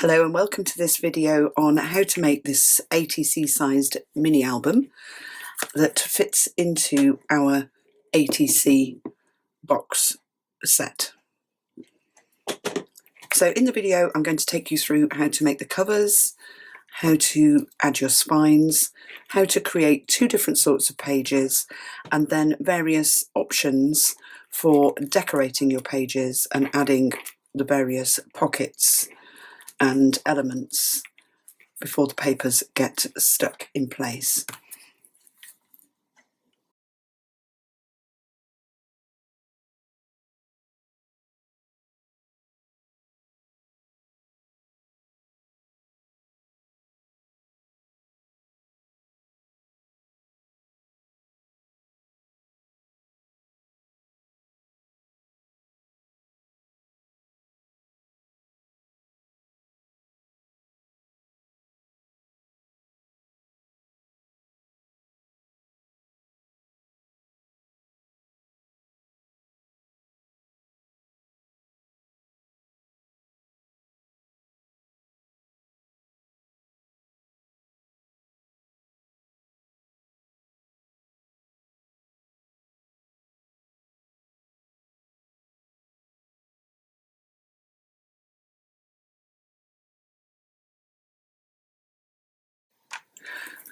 Hello and welcome to this video on how to make this ATC sized mini album that fits into our ATC box set. So in the video I'm going to take you through how to make the covers, how to add your spines, how to create two different sorts of pages, and then various options for decorating your pages and adding the various pockets and elements before the papers get stuck in place.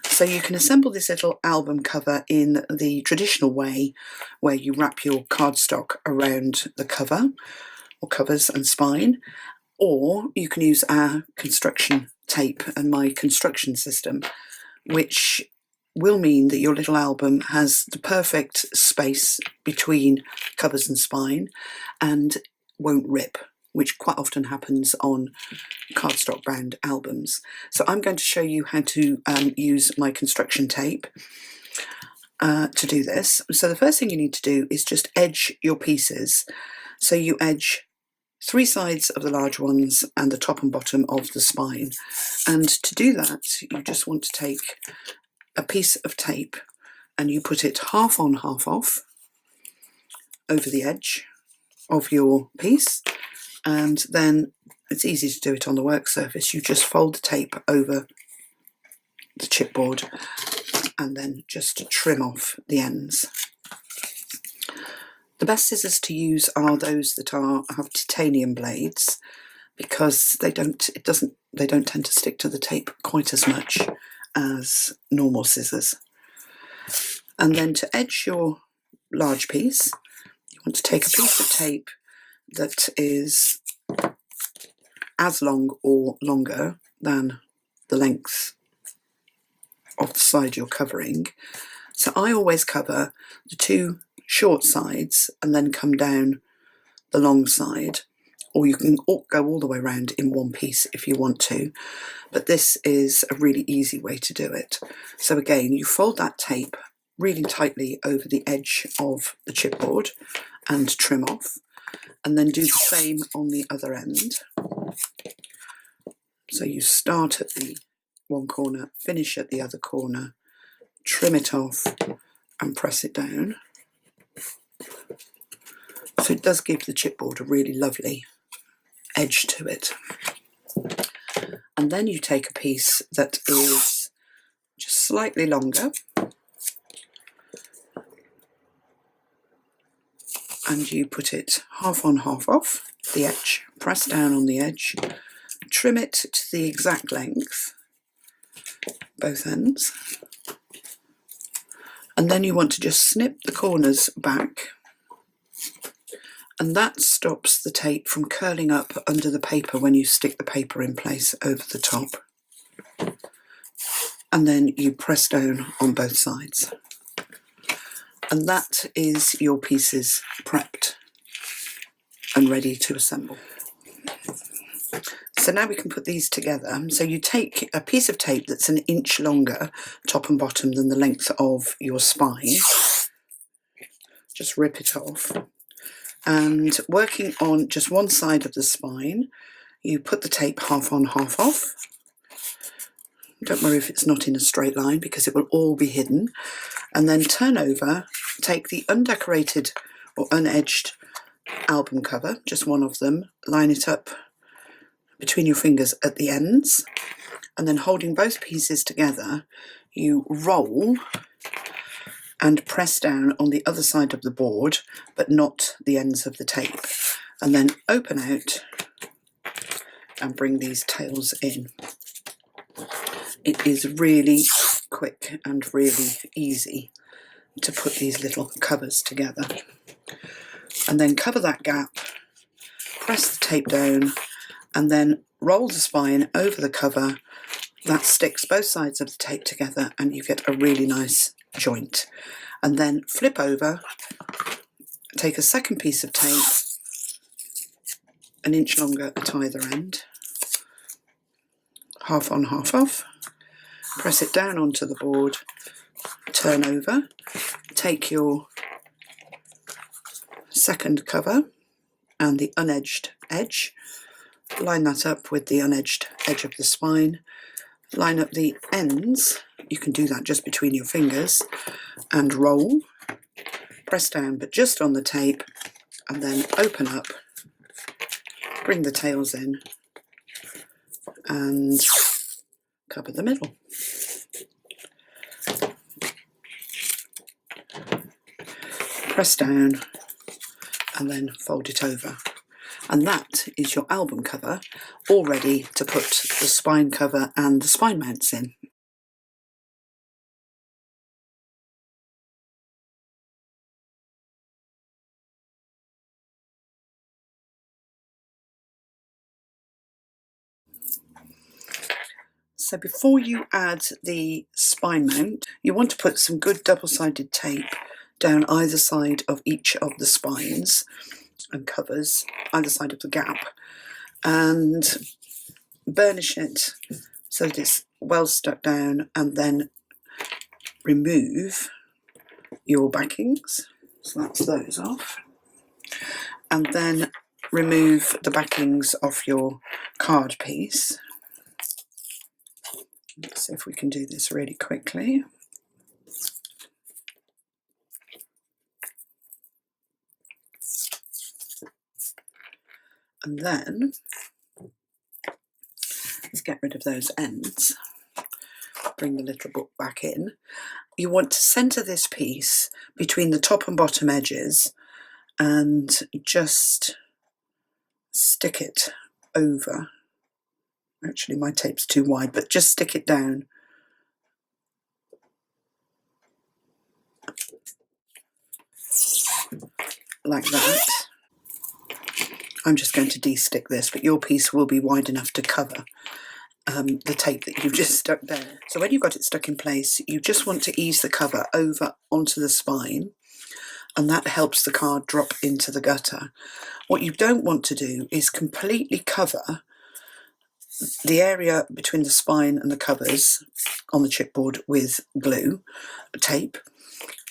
So you can assemble this little album cover in the traditional way, where you wrap your cardstock around the cover, or covers and spine, or you can use our construction tape and my construction system, which will mean that your little album has the perfect space between covers and spine and won't rip, which quite often happens on cardstock bound albums. So I'm going to show you how to use my construction tape to do this. So the first thing you need to do is just edge your pieces. So you edge three sides of the large ones and the top and bottom of the spine. And to do that, you just want to take a piece of tape and you put it half on, half off over the edge of your piece, and then it's easy to do it on the work surface. You just fold the tape over the chipboard and then just trim off the ends. The best scissors to use are those that have titanium blades, because they don't tend to stick to the tape quite as much as normal scissors. And then to edge your large piece, you want to take a piece of tape that is as long or longer than the length of the side you're covering. So I always cover the two short sides and then come down the long side, or you can go all the way around in one piece if you want to, but this is a really easy way to do it. So again, you fold that tape really tightly over the edge of the chipboard and trim off, and then do the same on the other end. So you start at the one corner, finish at the other corner, trim it off and press it down. So it does give the chipboard a really lovely edge to it. And then you take a piece that is just slightly longer and you put it half on, half off the edge, press down on the edge, trim it to the exact length, both ends, and then you want to just snip the corners back, and that stops the tape from curling up under the paper when you stick the paper in place over the top. And then you press down on both sides. And that is your pieces prepped and ready to assemble. So now we can put these together. So you take a piece of tape that's an inch longer, top and bottom, than the length of your spine. Just rip it off. And working on just one side of the spine, you put the tape half on, half off. Don't worry if it's not in a straight line, because it will all be hidden. And then turn over, take the undecorated or unedged album cover, just one of them, line it up between your fingers at the ends, and then holding both pieces together, you roll and press down on the other side of the board, but not the ends of the tape, and then open out and bring these tails in. It is really quick and really easy to put these little covers together. And then cover that gap, press the tape down, and then roll the spine over the cover. That sticks both sides of the tape together and you get a really nice joint. And then flip over, take a second piece of tape, an inch longer at either end, half on, half off, press it down onto the board, turn over, take your second cover and the unedged edge, line that up with the unedged edge of the spine, line up the ends, you can do that just between your fingers, and roll, press down but just on the tape, and then open up, bring the tails in and cover the middle. Press down and then fold it over. And that is your album cover, all ready to put the spine cover and the spine mounts in. So before you add the spine mount, you want to put some good double-sided tape down either side of each of the spines and covers, either side of the gap, and burnish it so that it's well stuck down, and then remove your backings. So that's those off. And then remove the backings off your card piece. Let's see if we can do this really quickly. And then let's get rid of those ends. Bring the little book back in. You want to centre this piece between the top and bottom edges and just stick it over. Actually, my tape's too wide, but just stick it down. Like that. I'm just going to de-stick this, but your piece will be wide enough to cover the tape that you've just stuck there. So when you've got it stuck in place, you just want to ease the cover over onto the spine, and that helps the card drop into the gutter. What you don't want to do is completely cover the area between the spine and the covers on the chipboard with glue, tape,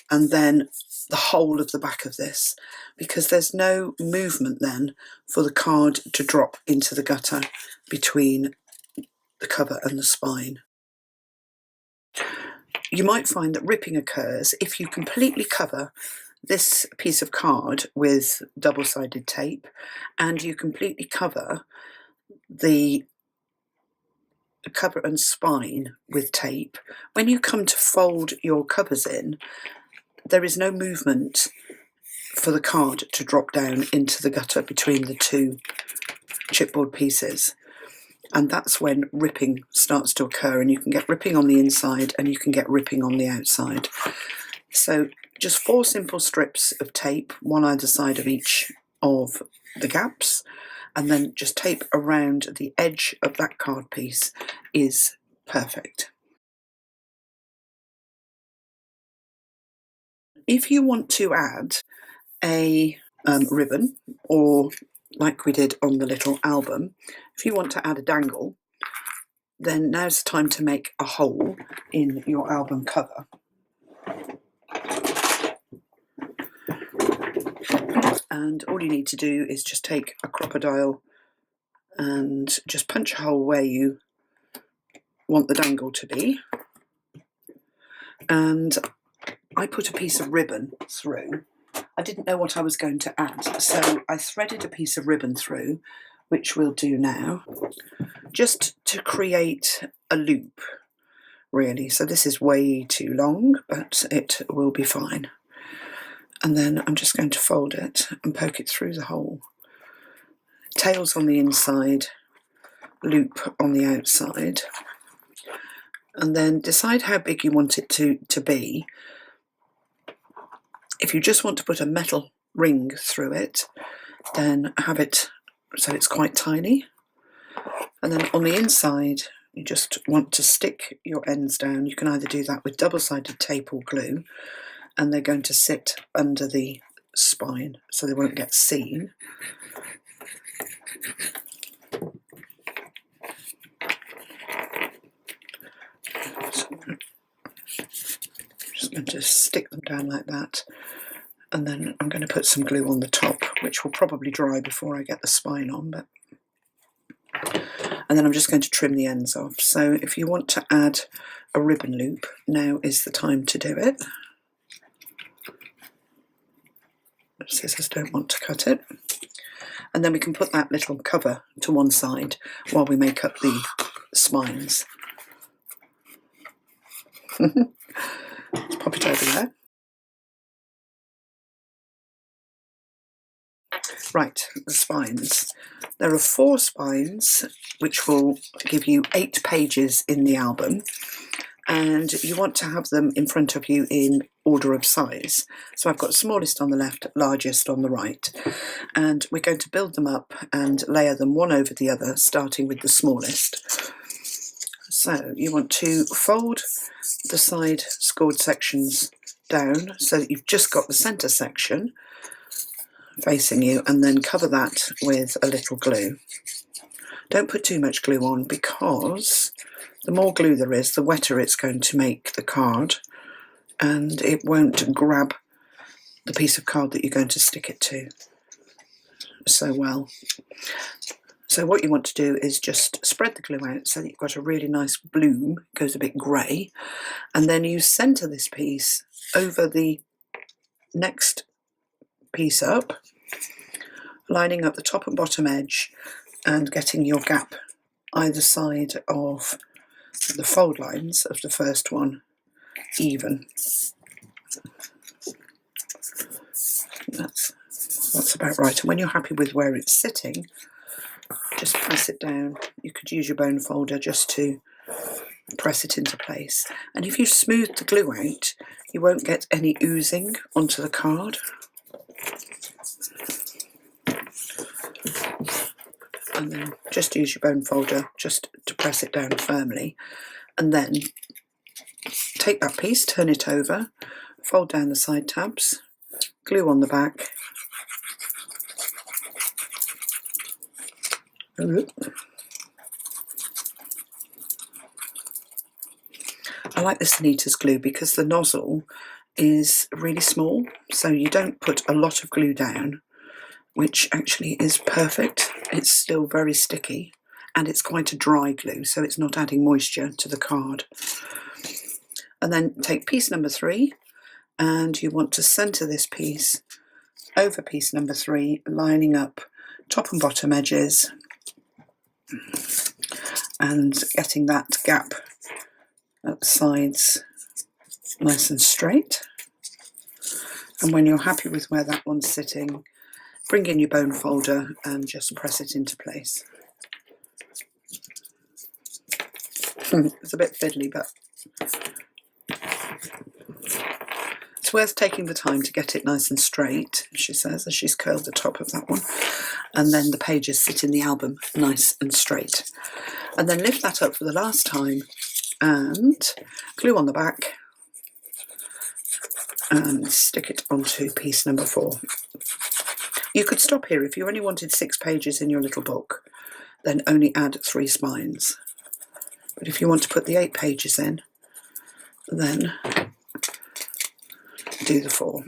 and then the whole of the back of this, because there's no movement then for the card to drop into the gutter between the cover and the spine. You might find that ripping occurs if you completely cover this piece of card with double-sided tape and you completely cover the cover and spine with tape. When you come to fold your covers in, there is no movement for the card to drop down into the gutter between the two chipboard pieces. And that's when ripping starts to occur, and you can get ripping on the inside and you can get ripping on the outside. So just 4 simple strips of tape, one either side of each of the gaps, and then just tape around the edge of that card piece is perfect. If you want to add a ribbon, or like we did on the little album, if you want to add a dangle, then now's the time to make a hole in your album cover. And all you need to do is just take a crocodile and just punch a hole where you want the dangle to be. And I put a piece of ribbon through. I didn't know what I was going to add, so I threaded a piece of ribbon through, which we'll do now, just to create a loop, really. So this is way too long, but it will be fine. And then I'm just going to fold it and poke it through the hole. Tails on the inside, loop on the outside. And then decide how big you want it to be. If you just want to put a metal ring through it, then have it so it's quite tiny. And then on the inside, you just want to stick your ends down. You can either do that with double-sided tape or glue, and they're going to sit under the spine so they won't get seen. So I'm just going to stick them down like that, and then I'm going to put some glue on the top, which will probably dry before I get the spine on, but and then I'm just going to trim the ends off. So if you want to add a ribbon loop, now is the time to do it. Scissors don't want to cut it. And then we can put that little cover to one side while we make up the spines. Let's pop it over there. Right, the spines. There are 4 spines, which will give you 8 pages in the album, and you want to have them in front of you in order of size. So I've got smallest on the left, largest on the right, and we're going to build them up and layer them one over the other, starting with the smallest. So you want to fold the side scored sections down so that you've just got the centre section facing you, and then cover that with a little glue. Don't put too much glue on, because the more glue there is, the wetter it's going to make the card, and it won't grab the piece of card that you're going to stick it to so well. So what you want to do is just spread the glue out so that you've got a really nice bloom, it goes a bit grey, and then you centre this piece over the next piece up, lining up the top and bottom edge and getting your gap either side of the fold lines of the first one even. That's about right. And when you're happy with where it's sitting, just press it down. You could use your bone folder just to press it into place. And if you smooth the glue out, you won't get any oozing onto the card. And then just use your bone folder just to press it down firmly, and then take that piece, turn it over, fold down the side tabs, glue on the back, I like this Anita's glue because the nozzle is really small, so you don't put a lot of glue down, which actually is perfect. It's still very sticky, and it's quite a dry glue, so it's not adding moisture to the card. And then take piece number 3, and you want to centre this piece over piece number 3, lining up top and bottom edges and getting that gap at the sides nice and straight. And when you're happy with where that one's sitting, bring in your bone folder and just press it into place. It's a bit fiddly, but it's worth taking the time to get it nice and straight, she says, as she's curled the top of that one. And then the pages sit in the album nice and straight. And then lift that up for the last time and glue on the back and stick it onto piece number 4. You could stop here. If you only wanted 6 pages in your little book, then only add 3 spines. But if you want to put the 8 pages in, then do the 4.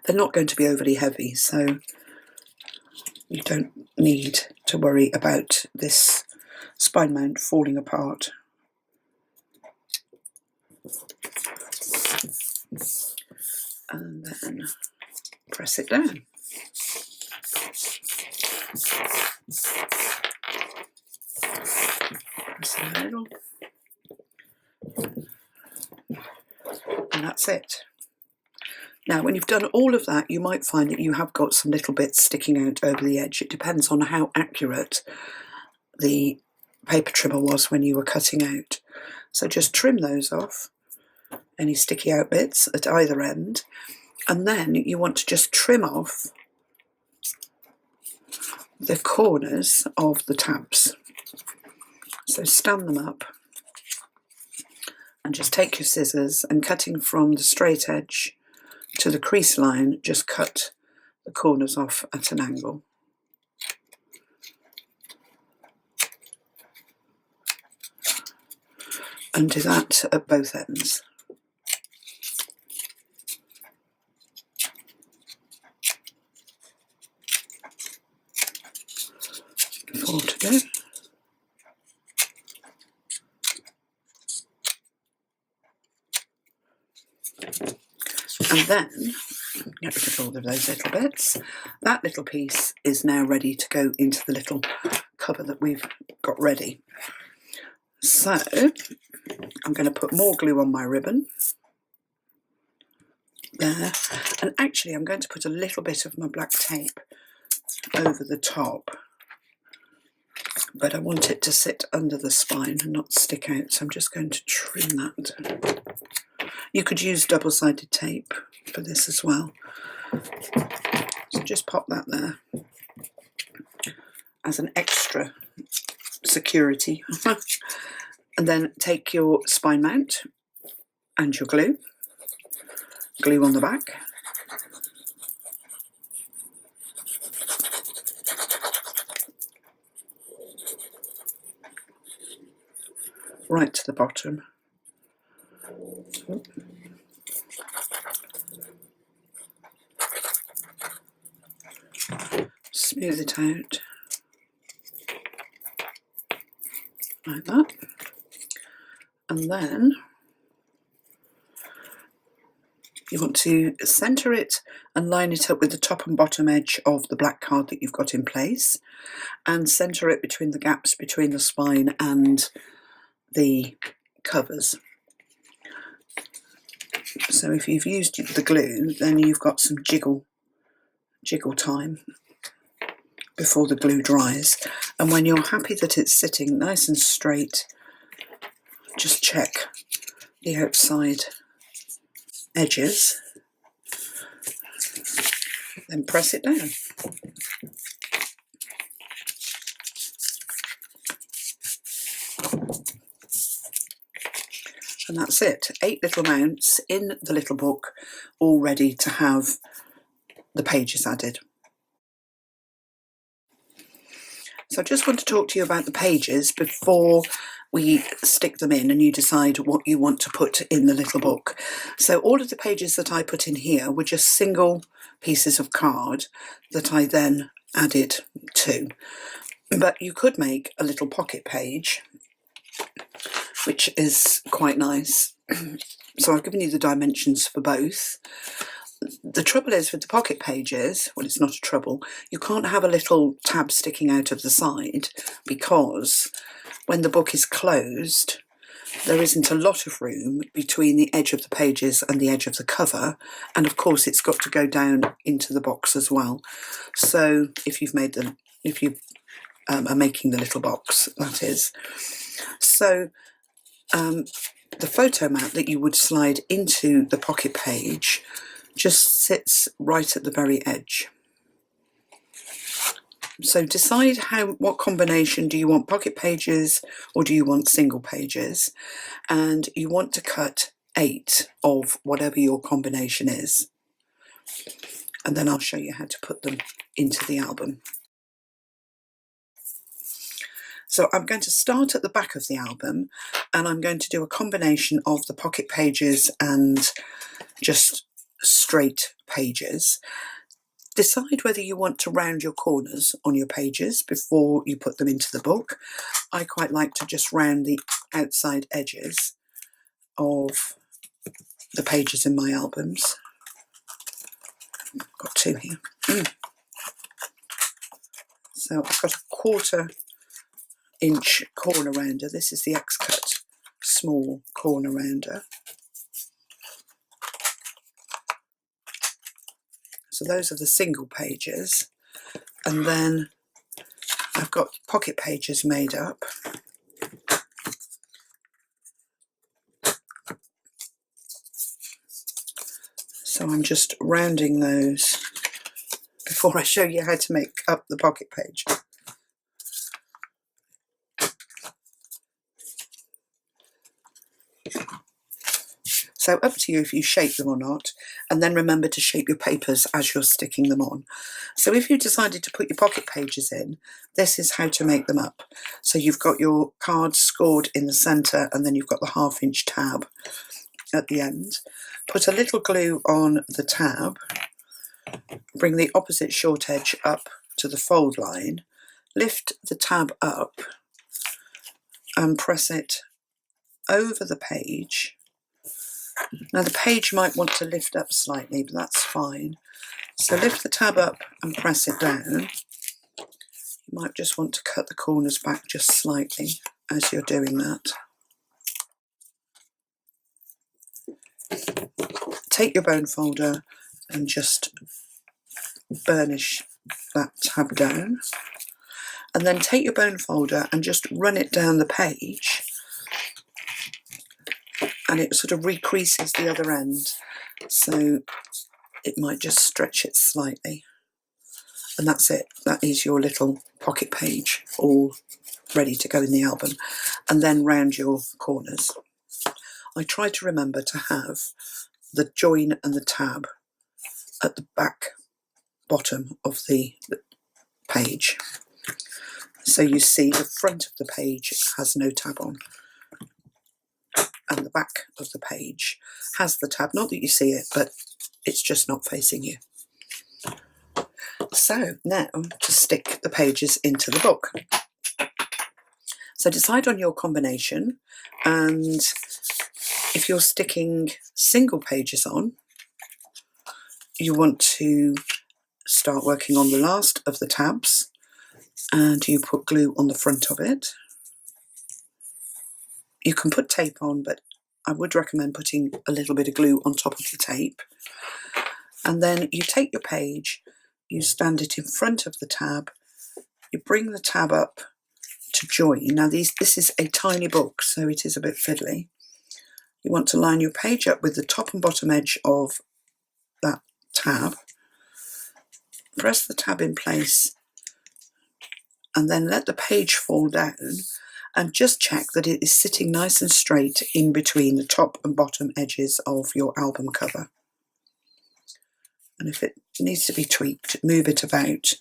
They're not going to be overly heavy, so you don't need to worry about this spine mount falling apart. And then press it down. Press in the middle. And that's it. Now, when you've done all of that, you might find that you have got some little bits sticking out over the edge. It depends on how accurate the paper trimmer was when you were cutting out. So just trim those off, any sticky out bits at either end, and then you want to just trim off the corners of the tabs. So stand them up and just take your scissors and cutting from the straight edge to the crease line, just cut the corners off at an angle. And do that at both ends. 4 to go. And then, get rid of all of those little bits. That little piece is now ready to go into the little cover that we've got ready. So, I'm going to put more glue on my ribbon. There. And actually, I'm going to put a little bit of my black tape over the top. But I want it to sit under the spine and not stick out, so I'm just going to trim that. You could use double-sided tape for this as well. So just pop that there as an extra security. And then take your spine mount and your glue. Glue on the back. Right to the bottom. Smooth it out like that, and then you want to centre it and line it up with the top and bottom edge of the black card that you've got in place, and centre it between the gaps between the spine and the covers. So if you've used the glue, then you've got some jiggle time before the glue dries. And when you're happy that it's sitting nice and straight, just check the outside edges, then press it down. And that's it. 8 little mounts in the little book, all ready to have the pages added. So I just want to talk to you about the pages before we stick them in and you decide what you want to put in the little book. So all of the pages that I put in here were just single pieces of card that I then added to. But you could make a little pocket page, which is quite nice. So I've given you the dimensions for both. The trouble is with the pocket pages, well, it's not a trouble, you can't have a little tab sticking out of the side because when the book is closed, there isn't a lot of room between the edge of the pages and the edge of the cover, and of course it's got to go down into the box as well. So if you are making the little box, that is. So the photo mat that you would slide into the pocket page just sits right at the very edge. So decide what combination. Do you want pocket pages or do you want single pages? And you want to cut 8 of whatever your combination is. And then I'll show you how to put them into the album. So I'm going to start at the back of the album and I'm going to do a combination of the pocket pages and just straight pages. Decide whether you want to round your corners on your pages before you put them into the book. I quite like to just round the outside edges of the pages in my albums. Got 2 here. So I've got a 1/4 inch corner rounder. This is the X-Cut small corner rounder. So those are the single pages. And then I've got pocket pages made up. So I'm just rounding those before I show you how to make up the pocket page. So up to you if you shape them or not, and then remember to shape your papers as you're sticking them on. So if you decided to put your pocket pages in, this is how to make them up. So you've got your cards scored in the centre, and then you've got the 1/2 inch tab at the end. Put a little glue on the tab, bring the opposite short edge up to the fold line, lift the tab up and press it over the page. Now the page might want to lift up slightly, but that's fine. So lift the tab up and press it down. You might just want to cut the corners back just slightly as you're doing that. Take your bone folder and just burnish that tab down. And then take your bone folder and just run it down the page, and it sort of recreases the other end, so it might just stretch it slightly. And that's it. That is your little pocket page all ready to go in the album. And then round your corners. I try to remember to have the join and the tab at the back bottom of the page. So you see the front of the page has no tab on, and the back of the page has the tab. Not that you see it, but it's just not facing you. So now to stick the pages into the book. So decide on your combination, and if you're sticking single pages on, you want to start working on the last of the tabs, and you put glue on the front of it. You can put tape on, but I would recommend putting a little bit of glue on top of the tape. And then you take your page, you stand it in front of the tab, you bring the tab up to join. Now this is a tiny book, so it is a bit fiddly. You want to line your page up with the top and bottom edge of that tab. Press the tab in place and then let the page fall down, and just check that it is sitting nice and straight in between the top and bottom edges of your album cover. And if it needs to be tweaked, move it about,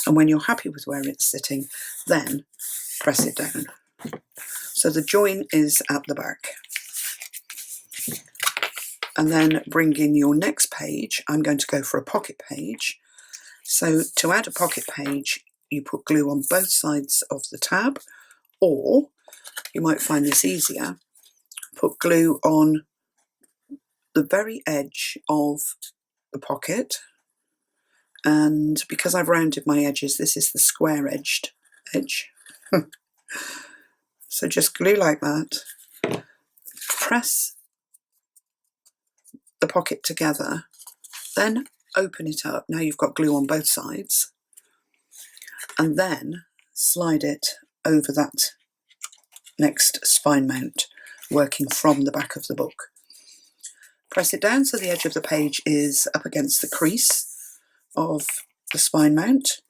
and when you're happy with where it's sitting, then press it down. So the join is at the back. And then bring in your next page. I'm going to go for a pocket page. So to add a pocket page, you put glue on both sides of the tab, or you might find this easier, put glue on the very edge of the pocket. And because I've rounded my edges, this is the square edged edge. So just glue like that, press the pocket together, then open it up. Now you've got glue on both sides, and then slide it over that next spine mount, working from the back of the book. Press it down so the edge of the page is up against the crease of the spine mount.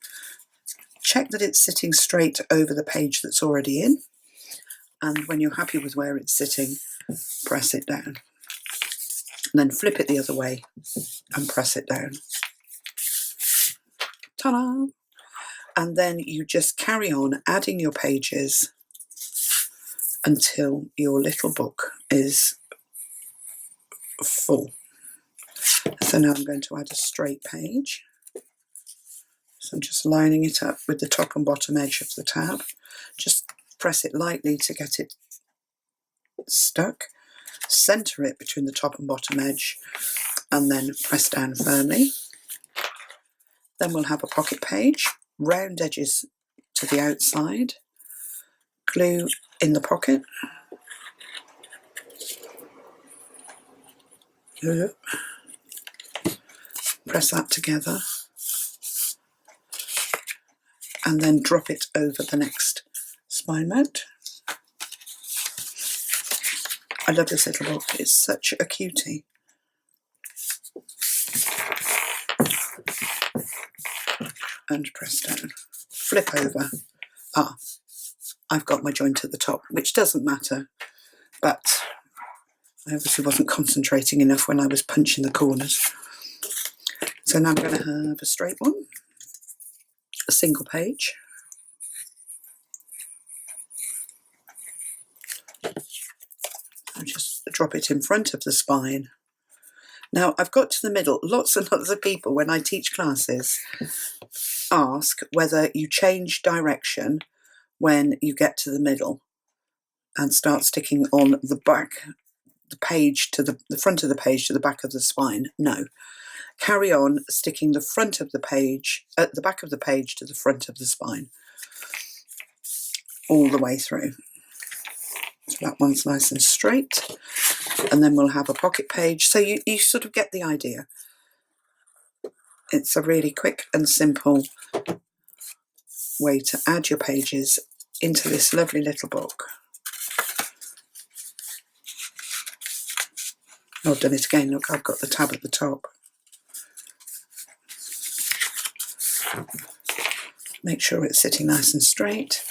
Check that it's sitting straight over the page that's already in, and when you're happy with where it's sitting, press it down. And then flip it the other way and press it down. Ta-da! And then you just carry on adding your pages until your little book is full. So now I'm going to add a straight page. So I'm just lining it up with the top and bottom edge of the tab. Just press it lightly to get it stuck. Centre it between the top and bottom edge, and then press down firmly. Then we'll have a pocket page, round edges to the outside, glue in the pocket, press that together, and then drop it over the next spine mount. I love this little book, it's such a cutie. And press down, flip over. I've got my joint at the top, which doesn't matter, but I obviously wasn't concentrating enough when I was punching the corners. So now I'm going to have a straight one, a single page. I'll just drop it in front of the spine. Now I've got to the middle. Lots and lots of people, when I teach classes, ask whether you change direction when you get to the middle and start sticking on the back, the page to the front of the page to the back of the spine. No. Carry on sticking the front of the page, at the back of the page to the front of the spine, all the way through. So that one's nice and straight. And then we'll have a pocket page. So you sort of get the idea. It's a really quick and simple way to add your pages into this lovely little book. Oh, I've done it again. Look, I've got the tab at the top. Make sure it's sitting nice and straight.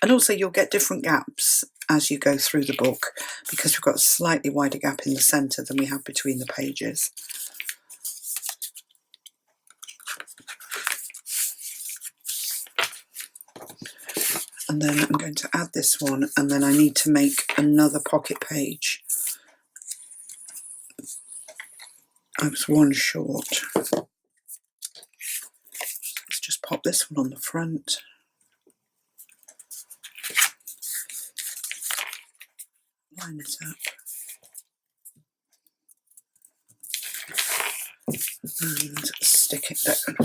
And also you'll get different gaps as you go through the book, because we've got a slightly wider gap in the centre than we have between the pages. And then I'm going to add this one, and then I need to make another pocket page. I was one short. Let's just pop this one on the front. Line it up. And stick it down.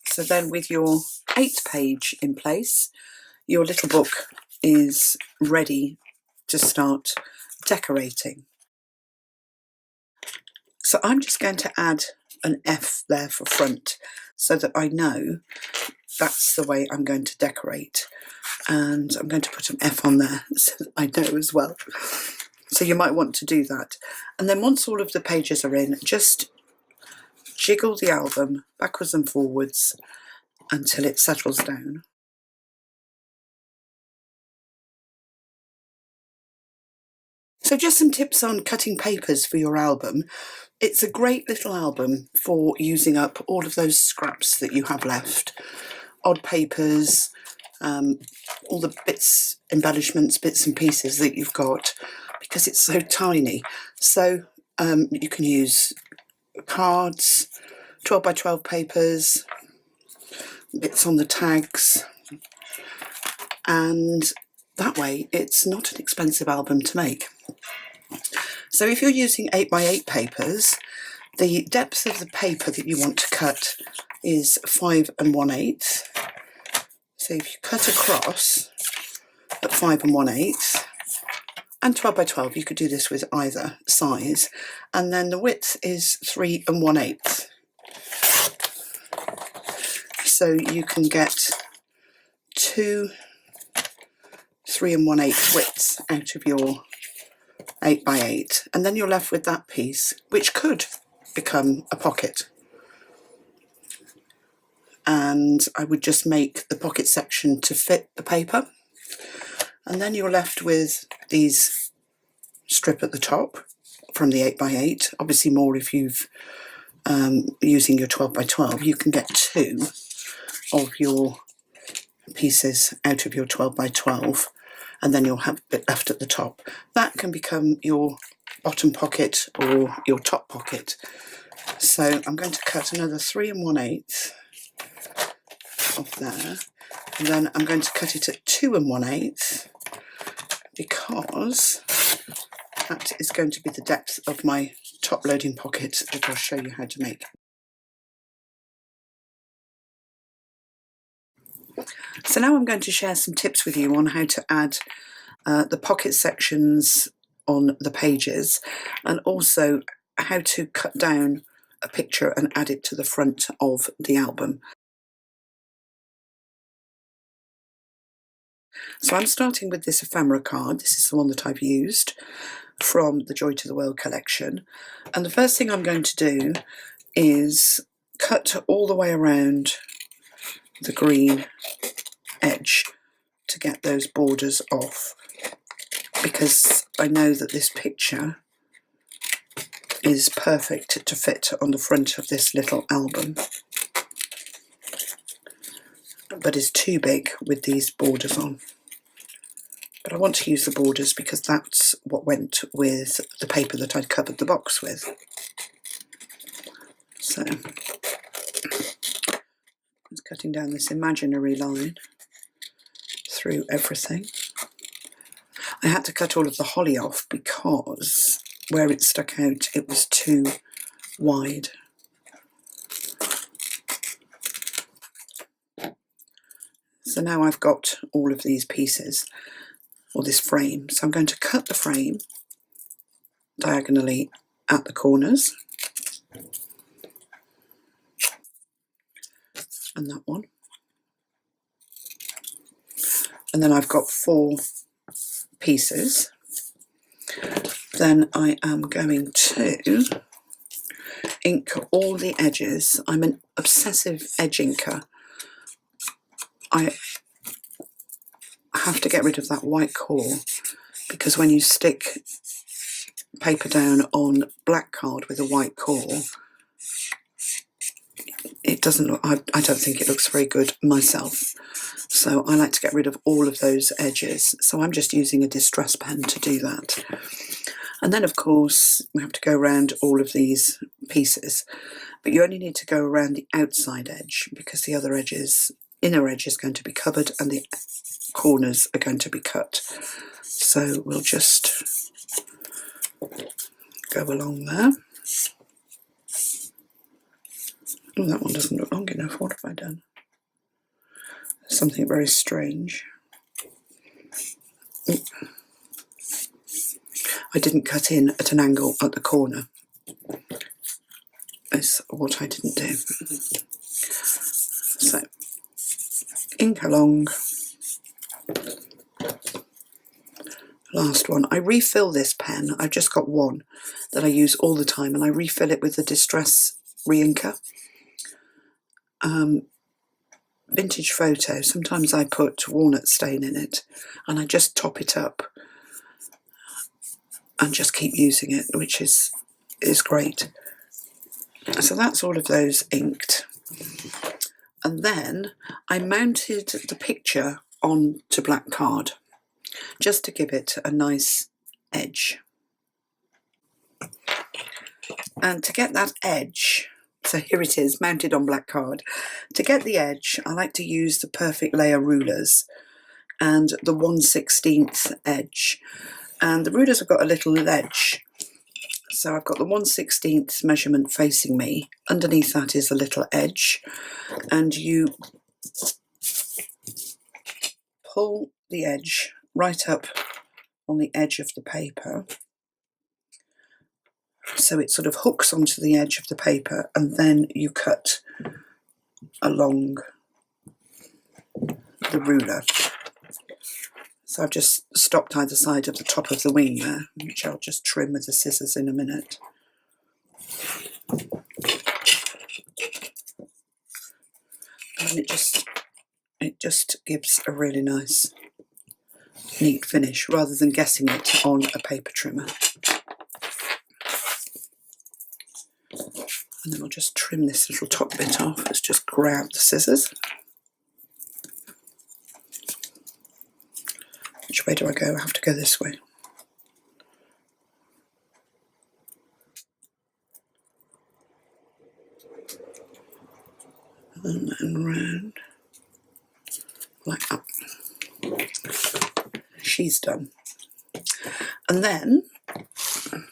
So then with your 8th page in place, your little book is ready to start decorating. So I'm just going to add an F there for front so that I know that's the way I'm going to decorate. And I'm going to put an F on there so that I know as well. So you might want to do that. And then once all of the pages are in, just jiggle the album backwards and forwards until it settles down. So just some tips on cutting papers for your album. It's a great little album for using up all of those scraps that you have left. Odd papers, all the bits, embellishments, bits and pieces that you've got, because it's so tiny. So you can use cards, 12 by 12 papers, bits on the tags, and that way it's not an expensive album to make. So if you're using 8 by 8 papers, the depth of the paper that you want to cut is 5 1/8. So if you cut across at 5 1/8, and 12 by 12, you could do this with either size, and then the width is 3 1/8. So you can get 2 3 1/8 widths out of your 8 by 8, and then you're left with that piece, which could become a pocket. And I would just make the pocket section to fit the paper, and then you're left with these strip at the top from the 8 by 8. Obviously more if you've using your 12 by 12, you can get 2 of your pieces out of your 12 by 12, and then you'll have a bit left at the top. That can become your bottom pocket or your top pocket. So I'm going to cut another 3 1/8 off there, and then I'm going to cut it at 2 1/8, because that is going to be the depth of my top loading pocket that I'll show you how to make. So now I'm going to share some tips with you on how to add the pocket sections on the pages, and also how to cut down a picture and add it to the front of the album. So I'm starting with this ephemera card. This is the one that I've used from the Joy to the World collection. And the first thing I'm going to do is cut all the way around the green edge to get those borders off, because I know that this picture is perfect to fit on the front of this little album, but is too big with these borders on. But I want to use the borders because that's what went with the paper that I'd covered the box with. So I'm just cutting down this imaginary line through everything. I had to cut all of the holly off because where it stuck out it was too wide. So now I've got all of these pieces, or this frame, so I'm going to cut the frame diagonally at the corners, and that one, and then I've got 4 pieces. Then I am going to ink all the edges. I'm an obsessive edge inker. I have to get rid of that white core, because when you stick paper down on black card with a white core, it doesn't look, I don't think it looks very good myself. So I like to get rid of all of those edges. So I'm just using a distress pen to do that. And then of course we have to go around all of these pieces, but you only need to go around the outside edge because the other edges, inner edge is going to be covered and the corners are going to be cut. So we'll just go along there. Oh, that one doesn't look long enough. What have I done? Something very strange. I didn't cut in at an angle at the corner. Is what I didn't do. So, ink along. Last one. I refill this pen. I've just got one that I use all the time, and I refill it with the Distress Reinker. Vintage Photo. Sometimes I put walnut stain in it, and I just top it up and just keep using it, which is great. So that's all of those inked. And then I mounted the picture onto black card just to give it a nice edge. And to get that edge, so here it is mounted on black card. To get the edge, I like to use the Perfect Layer rulers and the 1/16 edge. And the rulers have got a little ledge. So I've got the 1/16 measurement facing me. Underneath that is a little edge, and you pull the edge right up on the edge of the paper. So it sort of hooks onto the edge of the paper, and then you cut along the ruler. So I've just stopped either side of the top of the wing there, which I'll just trim with the scissors in a minute. And it just gives a really nice, neat finish, rather than getting it on a paper trimmer. And then I'll just trim this little top bit off. Let's just grab the scissors. Which way do I go? I have to go this way. And then round, like that. She's done. And then I'm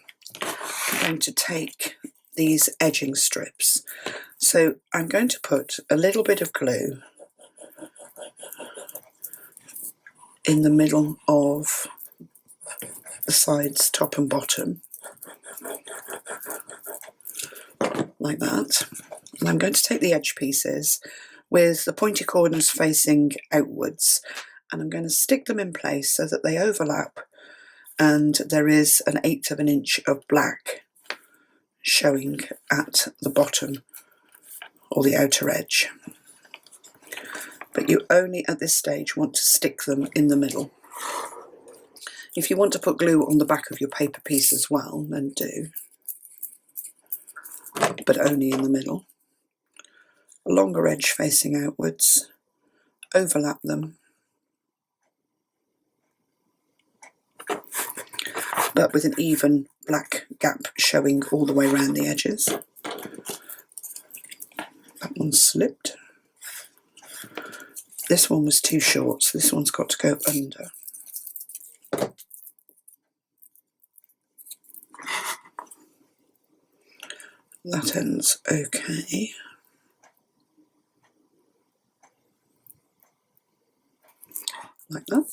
going to take these edging strips. So I'm going to put a little bit of glue in the middle of the sides, top and bottom, like that. And I'm going to take the edge pieces with the pointy corners facing outwards, and I'm going to stick them in place so that they overlap and there is an 1/8 of an inch of black showing at the bottom or the outer edge. But you only at this stage want to stick them in the middle. If you want to put glue on the back of your paper piece as well, then do, but only in the middle. A longer edge facing outwards, overlap them, but with an even black gap showing all the way around the edges. That one slipped. This one was too short, so this one's got to go under. That ends okay. Like that.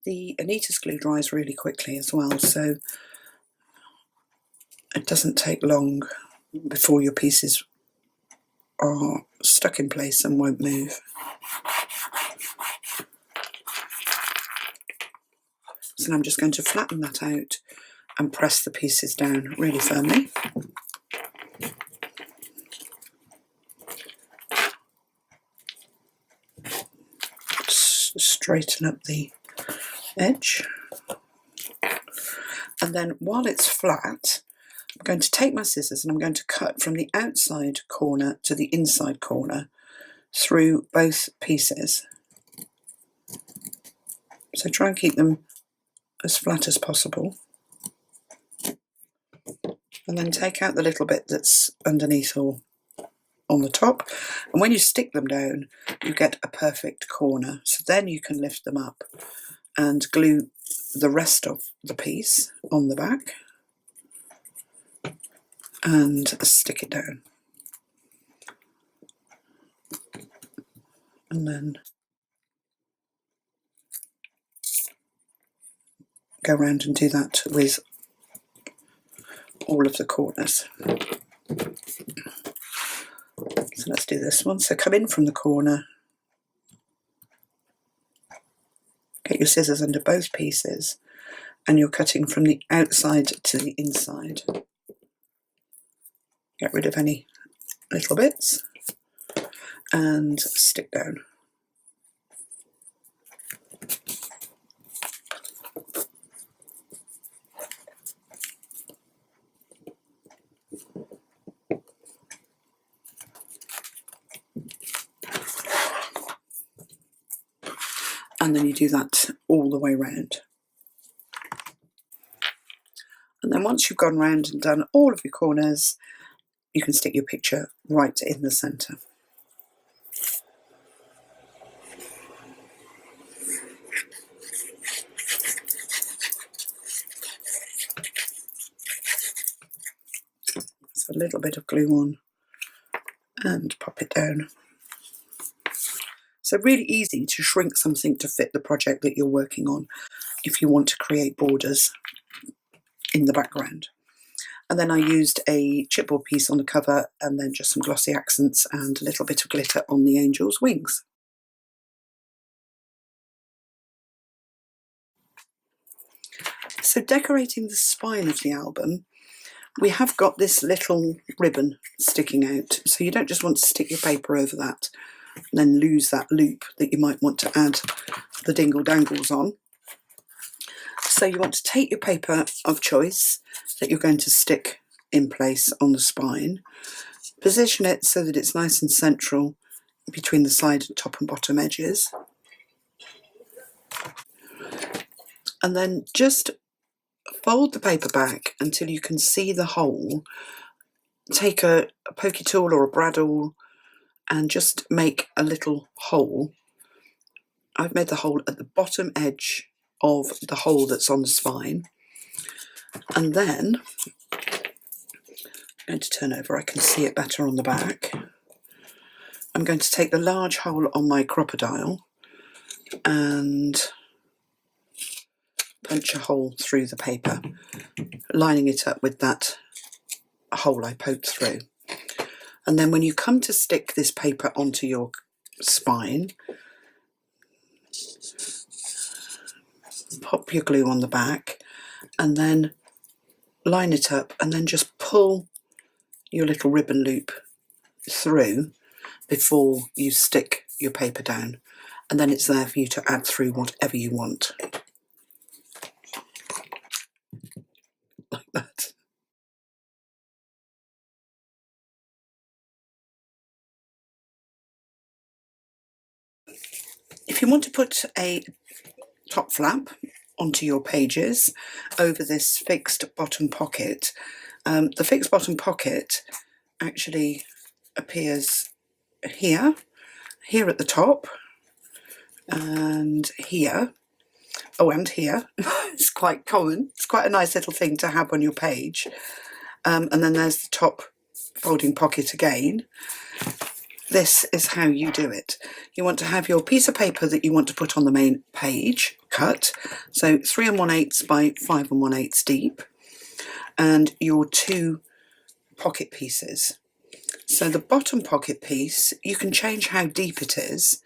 The Anita's glue dries really quickly as well, so it doesn't take long before your pieces are stuck in place and won't move. So I'm just going to flatten that out and press the pieces down really firmly. Straighten up the edge. And then while it's flat, I'm going to take my scissors and I'm going to cut from the outside corner to the inside corner through both pieces. So try and keep them as flat as possible. And then take out the little bit that's underneath or on the top. And when you stick them down, you get a perfect corner. So then you can lift them up and glue the rest of the piece on the back and stick it down. And then go around and do that with all of the corners. So let's do this one. So come in from the corner, get your scissors under both pieces, and you're cutting from the outside to the inside. Get rid of any little bits and stick down. And then you do that all the way round. And then once you've gone round and done all of your corners, you can stick your picture right in the centre. So a little bit of glue on and pop it down. So really easy to shrink something to fit the project that you're working on if you want to create borders in the background. And then I used a chipboard piece on the cover and then just some glossy accents and a little bit of glitter on the angel's wings. So decorating the spine of the album, we have got this little ribbon sticking out. So you don't just want to stick your paper over that and then lose that loop that you might want to add the dingle dangles on. So you want to take your paper of choice that you're going to stick in place on the spine, position it so that it's nice and central between the side, top and bottom edges, and then just fold the paper back until you can see the hole. Take a pokey tool or a bradawl and just make a little hole. I've made the hole at the bottom edge of the hole that's on the spine. And then, I'm going to turn over, I can see it better on the back. I'm I'm going to take the large hole on my crocodile and punch a hole through the paper, lining it up with that hole I poked through. And then when you come to stick this paper onto your spine, pop your glue on the back and then line it up and then just pull your little ribbon loop through before you stick your paper down, and then it's there for you to add through whatever you want, like that. If you want to put a top flap onto your pages over this fixed bottom pocket, the fixed bottom pocket actually appears here at the top, and here. Oh, and here. It's quite common. It's quite a nice little thing to have on your page. And then there's the top folding pocket again. This is how you do it. You want to have your piece of paper that you want to put on the main page cut, so 3 1/8 by 5 1/8 deep, and your 2 pocket pieces. So the bottom pocket piece, you can change how deep it is,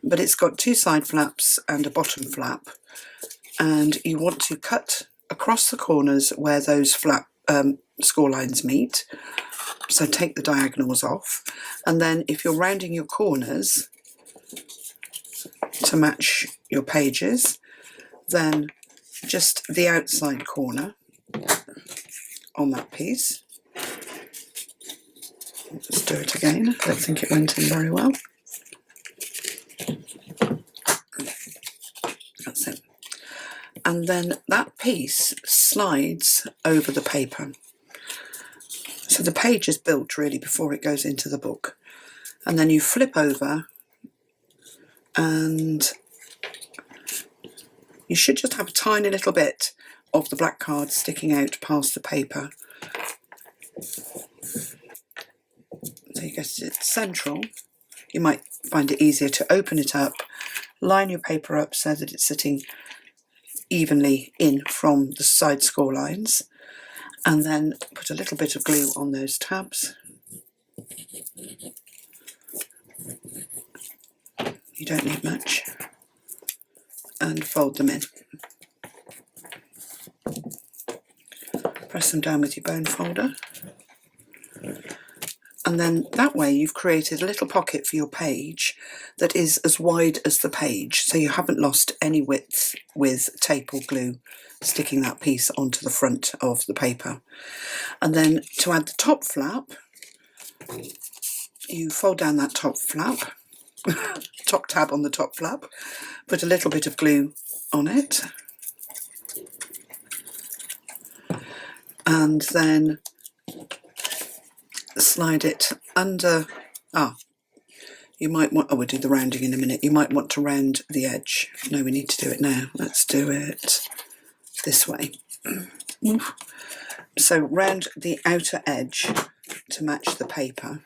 but it's got 2 side flaps and a bottom flap, and you want to cut across the corners where those flap score lines meet. So take the diagonals off, and then if you're rounding your corners to match your pages, then just the outside corner on that piece. Let's do it again. I don't think it went in very well. That's it. And then that piece slides over the paper. So the page is built really before it goes into the book. And then you flip over and you should just have a tiny little bit of the black card sticking out past the paper. So you get it central. You might find it easier to open it up, line your paper up so that it's sitting evenly in from the side score lines, and then put a little bit of glue on those tabs. You don't need much. And fold them in. Press them down with your bone folder. And then that way you've created a little pocket for your page that is as wide as the page, so you haven't lost any width with tape or glue sticking that piece onto the front of the paper. And then to add the top flap, you fold down that top flap, top tab on the top flap, put a little bit of glue on it, and then slide it under. You might want, we'll do the rounding in a minute. You might want to round the edge. No, we need to do it now. Let's do it this way. So round the outer edge to match the paper.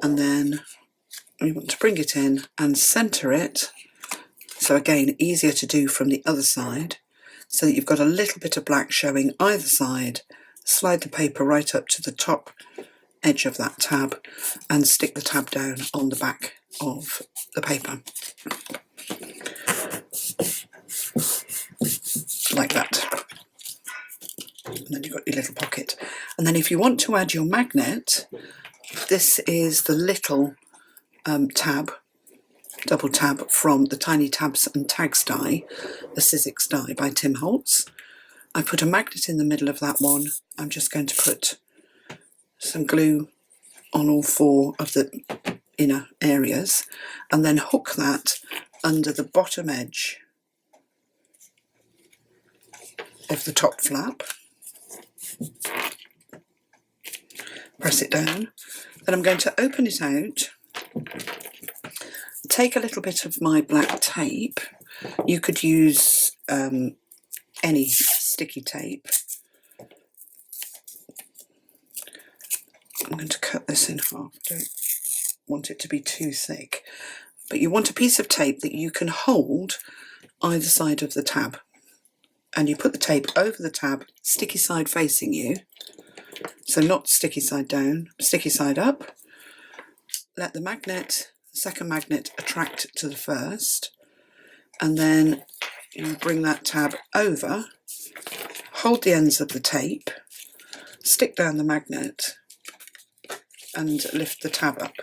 And then we want to bring it in and centre it. So again, easier to do from the other side, so that you've got a little bit of black showing either side. Slide the paper right up to the top edge of that tab and stick the tab down on the back of the paper. Like that. And then you've got your little pocket. And then if you want to add your magnet, this is the little tab, double tab from the Tiny Tabs and Tags die, the Sizzix die by Tim Holtz. I put a magnet in the middle of that one. I'm just going to put some glue on all 4 of the inner areas and then hook that under the bottom edge of the top flap. Press it down. Then I'm going to open it out, take a little bit of my black tape. You could use any sticky tape. I'm going to cut this in half. I don't want it to be too thick. But you want a piece of tape that you can hold either side of the tab. And you put the tape over the tab, sticky side facing you. So not sticky side down, sticky side up. Let the magnet, the second magnet, attract to the first. And then you bring that tab over, hold the ends of the tape, stick down the magnet, and lift the tab up.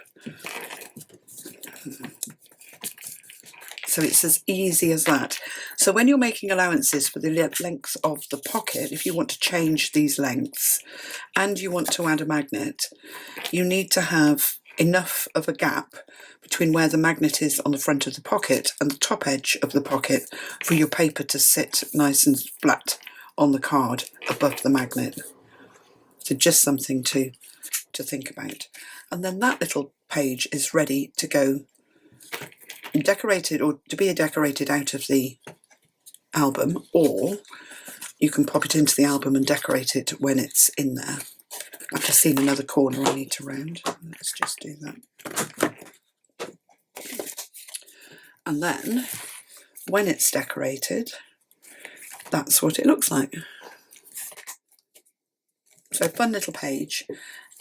So it's as easy as that. So when you're making allowances for the length of the pocket, if you want to change these lengths and you want to add a magnet, you need to have enough of a gap between where the magnet is on the front of the pocket and the top edge of the pocket for your paper to sit nice and flat on the card above the magnet. So just something to think about. And then that little page is ready to go decorated, or to be decorated out of the album, or you can pop it into the album and decorate it when it's in there. I've just seen another corner I need to round. Let's just do that. And then when it's decorated, that's what it looks like. So fun little page,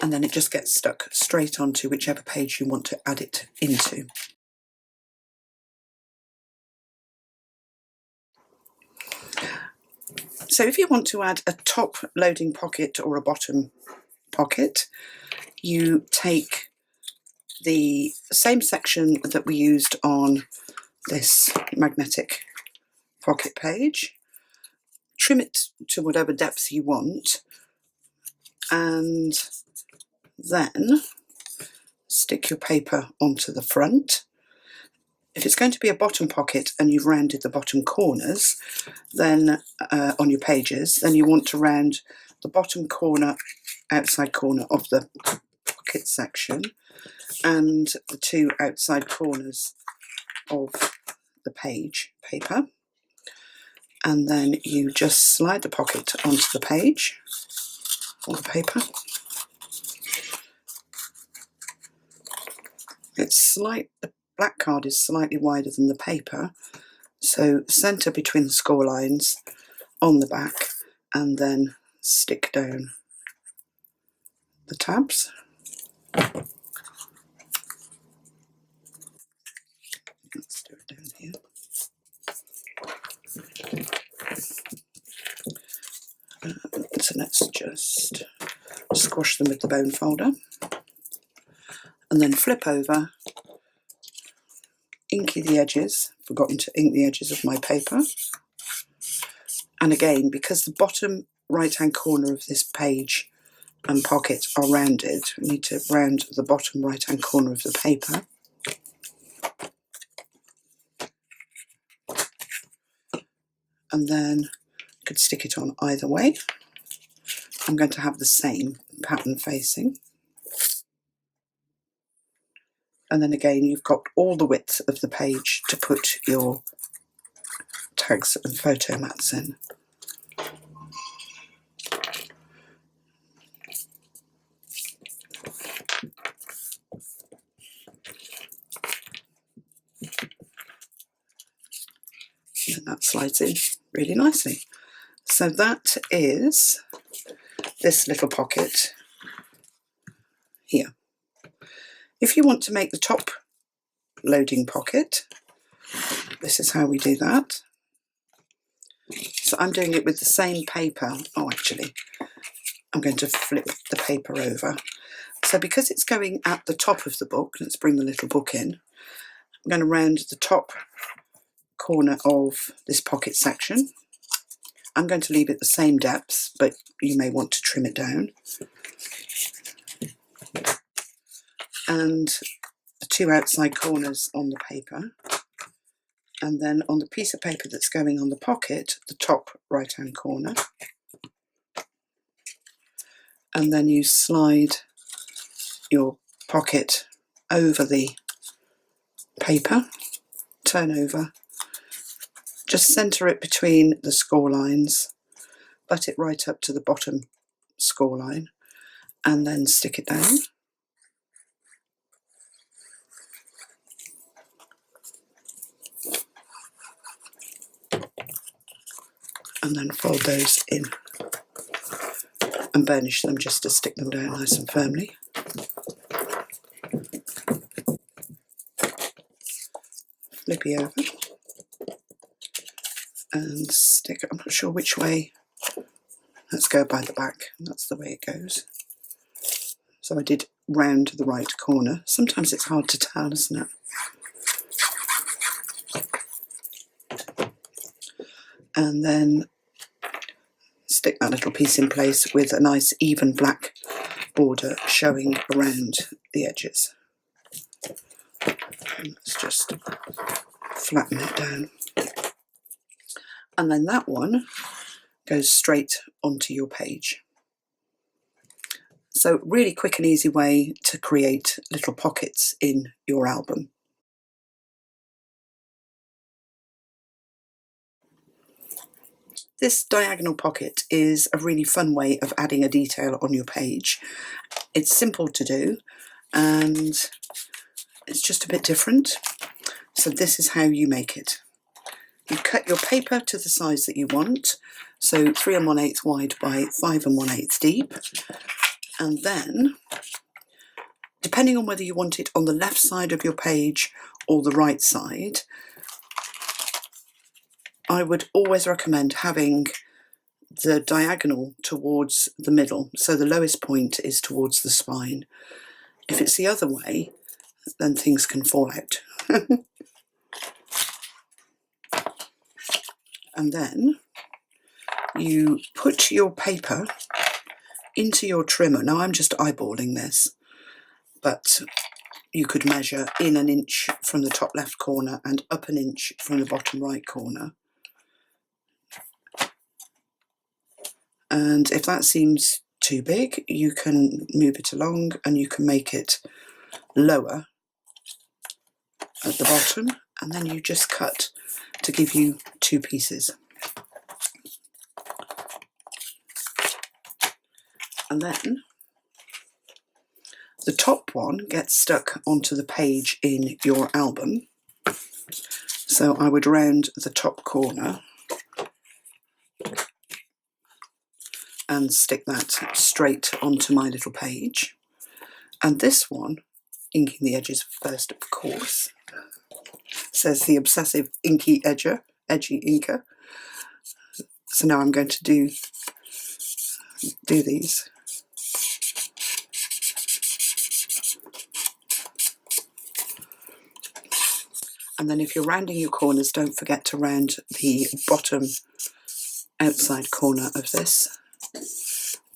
and then it just gets stuck straight onto whichever page you want to add it into. So if you want to add a top loading pocket or a bottom pocket, you take the same section that we used on this magnetic pocket page, trim it to whatever depth you want, and then stick your paper onto the front. If it's going to be a bottom pocket and you've rounded the bottom corners, then on your pages, then you want to round the bottom corner, outside corner of the pocket section, and the two outside corners of the page paper. And then you just slide the pocket onto the page or the paper. The black card is slightly wider than the paper, so centre between the score lines on the back, and then stick down the tabs. Let's do it down here. So let's just squash them with the bone folder, and then flip over, inky the edges, forgotten to ink the edges of my paper. And again, because the bottom right hand corner of this page and pocket are rounded, we need to round the bottom right hand corner of the paper. And then you could stick it on either way. I'm going to have the same pattern facing. And then again, you've got all the width of the page to put your tags and photo mats in. And that slides in really nicely. So that is this little pocket here. If you want to make the top loading pocket, this is how we do that. So I'm doing it with the same paper. Oh, actually, I'm going to flip the paper over. So because it's going at the top of the book, let's bring the little book in. I'm going to round the top corner of this pocket section. I'm going to leave it the same depth, but you may want to trim it down. And the two outside corners on the paper. And then on the piece of paper that's going on the pocket, the top right hand corner. And then you slide your pocket over the paper, turn over, just centre it between the score lines, butt it right up to the bottom score line, and then stick it down. and then fold those in and burnish them just to stick them down nice and firmly. Flip it over and stick it, I'm not sure which way, let's go by the back, that's the way it goes. So I did round the right corner. Sometimes it's hard to tell, isn't it? And then stick that little piece in place with a nice even black border showing around the edges. And let's just flatten it down. And then that one goes straight onto your page. So really quick and easy way to create little pockets in your album. This diagonal pocket is a really fun way of adding a detail on your page. It's simple to do and it's just a bit different. So this is how you make it. You cut your paper to the size that you want, so 3 1/8 wide by 5 1/8 deep, and then depending on whether you want it on the left side of your page or the right side, I would always recommend having the diagonal towards the middle, so the lowest point is towards the spine. If it's the other way, then things can fall out. And then you put your paper into your trimmer. Now I'm just eyeballing this, but you could measure in 1 inch from the top left corner and up 1 inch from the bottom right corner. And if that seems too big, you can move it along and you can make it lower at the bottom, and then you just cut to give you 2 pieces. And then the top one gets stuck onto the page in your album. So I would round the top corner and stick that straight onto my little page. And this one, inking the edges first, of course, says the obsessive edgy inker. So now I'm going to do these. And then if you're rounding your corners, don't forget to round the bottom outside corner of this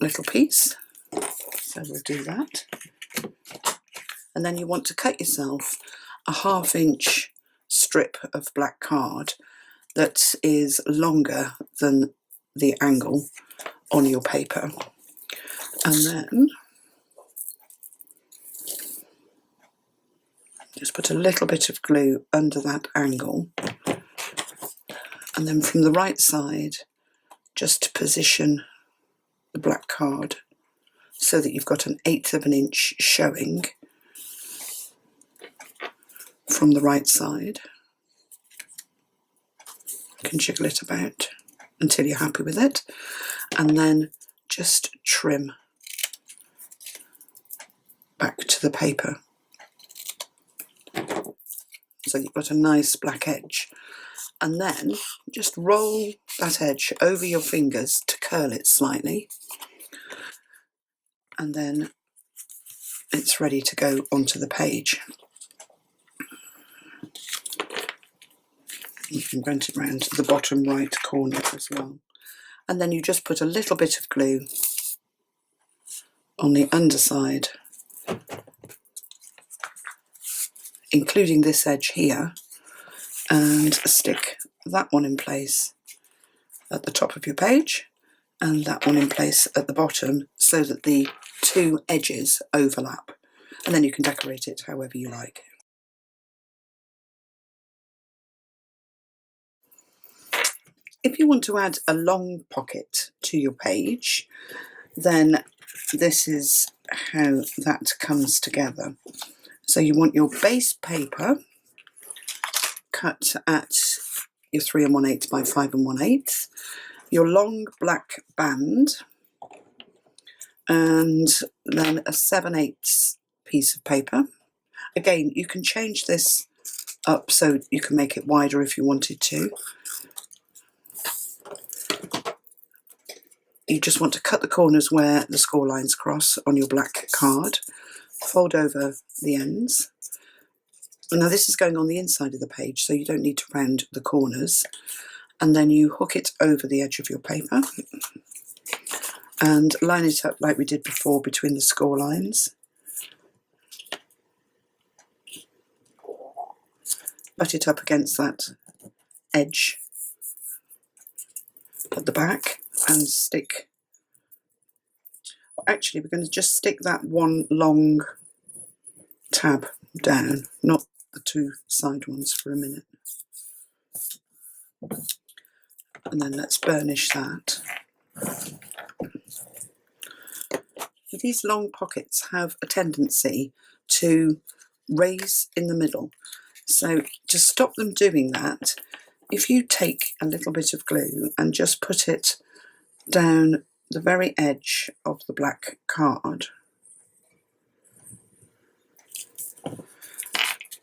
little piece. So we'll do that. And then you want to cut yourself a 1/2 inch strip of black card that is longer than the angle on your paper. And then just put a little bit of glue under that angle. And then from the right side, just position the black card so that you've got 1/8 of an inch showing from the right side. You can jiggle it about until you're happy with it, and then just trim back to the paper so you've got a nice black edge. And then just roll that edge over your fingers to curl it slightly, and then it's ready to go onto the page. You can run it around the bottom right corner as well. And then you just put a little bit of glue on the underside, including this edge here, and stick that one in place at the top of your page and that one in place at the bottom so that the 2 edges overlap. And then you can decorate it however you like. If you want to add a long pocket to your page, then this is how that comes together. So you want your base paper cut at your 3 1/8 by 5 1/8, your long black band, and then a 7/8 piece of paper. Again, you can change this up so you can make it wider if you wanted to. You just want to cut the corners where the score lines cross on your black card, fold over the ends. Now this is going on the inside of the page, so you don't need to round the corners. And then you hook it over the edge of your paper and line it up like we did before between the score lines. Butt it up against that edge at the back and stick. Well, actually, we're going to just stick that one long tab down, not the two side ones, for a minute. And then let's burnish that. These long pockets have a tendency to raise in the middle. So to stop them doing that, if you take a little bit of glue and just put it down the very edge of the black card,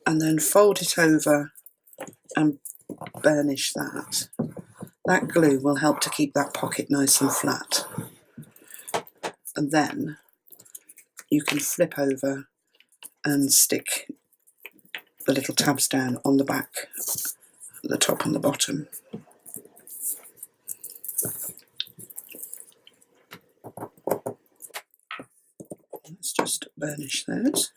and then fold it over and burnish that, that glue will help to keep that pocket nice and flat. And then you can flip over and stick the little tabs down on the back, the top and the bottom. Let's just burnish those.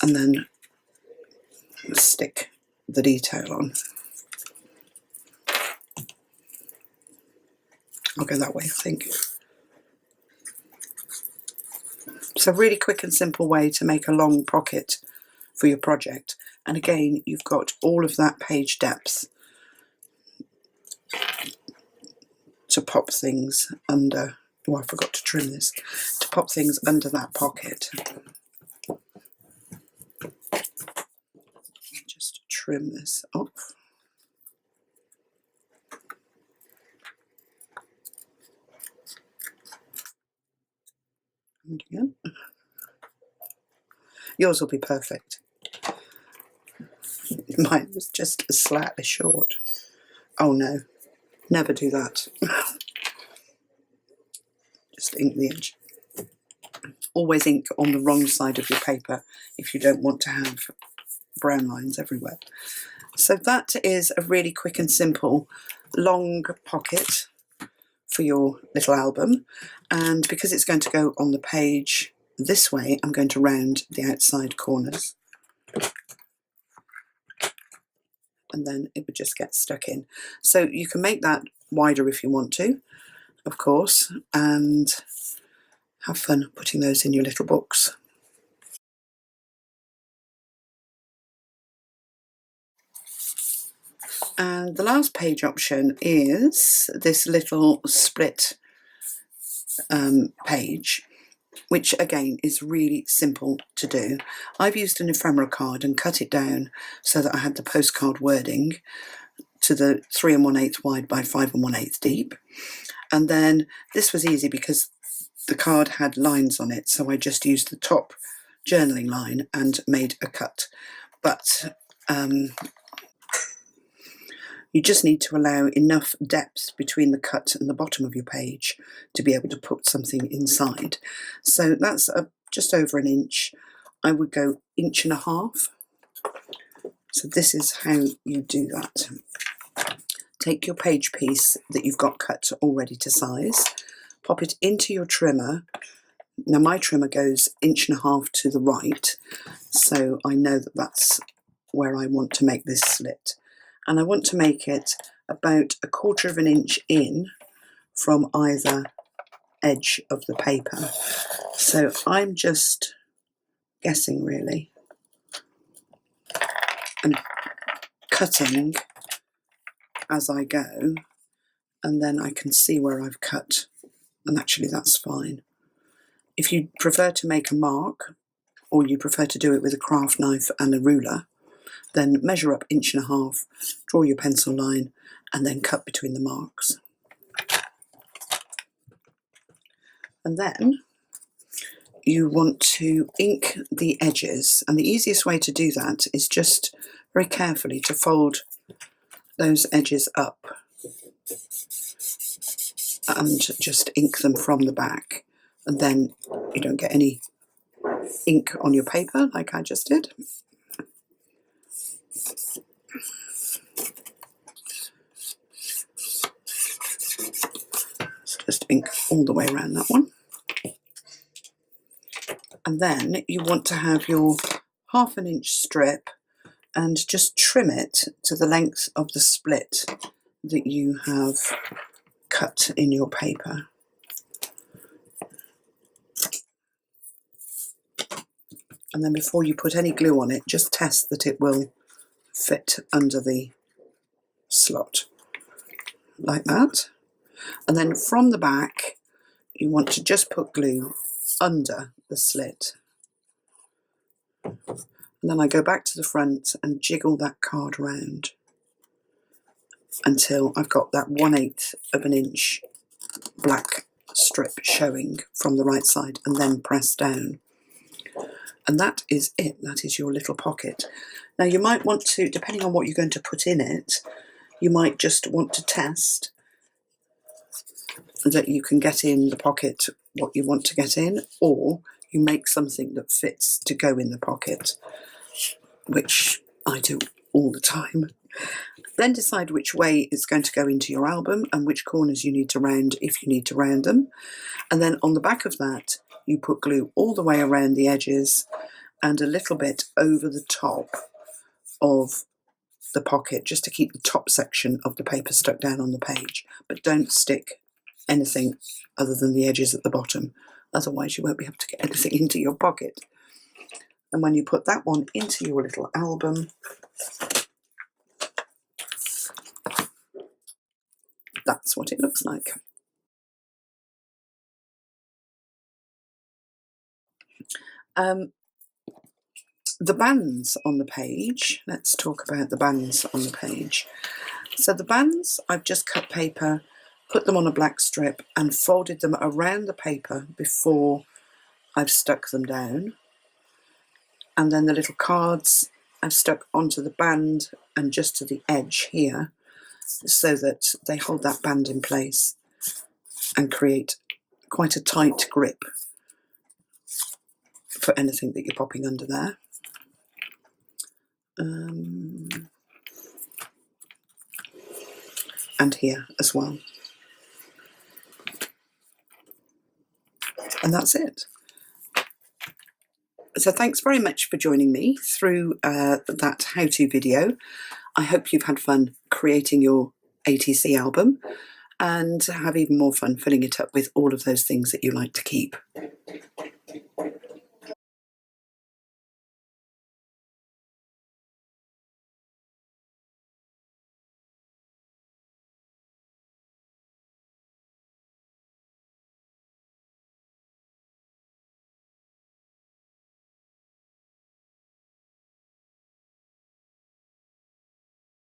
And then stick the detail on. I'll go that way, I think. It's a really quick and simple way to make a long pocket for your project. And again, you've got all of that page depth to pop things under. Oh, I forgot to trim this. To pop things under that pocket. Just trim this off. And again. Yours will be perfect. Mine was just slightly short. Oh no, never do that. Just ink the edge. Always ink on the wrong side of your paper if you don't want to have brown lines everywhere. So that is a really quick and simple long pocket for your little album, and because it's going to go on the page this way, I'm going to round the outside corners, and then it would just get stuck in. So you can make that wider if you want to, of course, and have fun putting those in your little books. And the last page option is this little split page, which again is really simple to do. I've used an ephemera card and cut it down so that I had the postcard wording to the 3 1/8 wide by 5 1/8 deep. And then this was easy because the card had lines on it, so I just used the top journaling line and made a cut. But you just need to allow enough depth between the cut and the bottom of your page to be able to put something inside. So that's just over an inch. I would go 1.5 inches. So this is how you do that. Take your page piece that you've got cut already to size, pop it into your trimmer. Now my trimmer goes 1.5 inches to the right, so I know that that's where I want to make this slit. And I want to make it about 1/4 inch in from either edge of the paper. So I'm just guessing really and cutting as I go, and then I can see where I've cut, and actually that's fine. If you prefer to make a mark, or you prefer to do it with a craft knife and a ruler, Then measure up 1.5 inches, draw your pencil line, and then cut between the marks. And then you want to ink the edges, and the easiest way to do that is just very carefully to fold those edges up and just ink them from the back, and then you don't get any ink on your paper like I just did. So just ink all the way around that one. And then you want to have your 1/2 inch strip and just trim it to the length of the split that you have cut in your paper. And then before you put any glue on it, just test that it will fit under the slot, like that. And then from the back, you want to just put glue under the slit. And then I go back to the front and jiggle that card round until I've got that 1/8 of an inch black strip showing from the right side, and then press down. And that is it. That is your little pocket. Now you might want to, depending on what you're going to put in it, you might just want to test that you can get in the pocket what you want to get in, or you make something that fits to go in the pocket, which I do all the time. Then decide which way it's going to go into your album and which corners you need to round if you need to round them. And then on the back of that, you put glue all the way around the edges and a little bit over the top of the pocket, just to keep the top section of the paper stuck down on the page. But don't stick anything other than the edges at the bottom, otherwise you won't be able to get anything into your pocket. And when you put that one into your little album, that's what it looks like. The bands on the page, let's talk about the bands on the page. So the bands, I've just cut paper, put them on a black strip and folded them around the paper before I've stuck them down. And then the little cards I've stuck onto the band and just to the edge here, so that they hold that band in place and create quite a tight grip for anything that you're popping under there. And here as well. And that's it. So thanks very much for joining me through that how-to video. I hope you've had fun creating your ATC album and have even more fun filling it up with all of those things that you like to keep.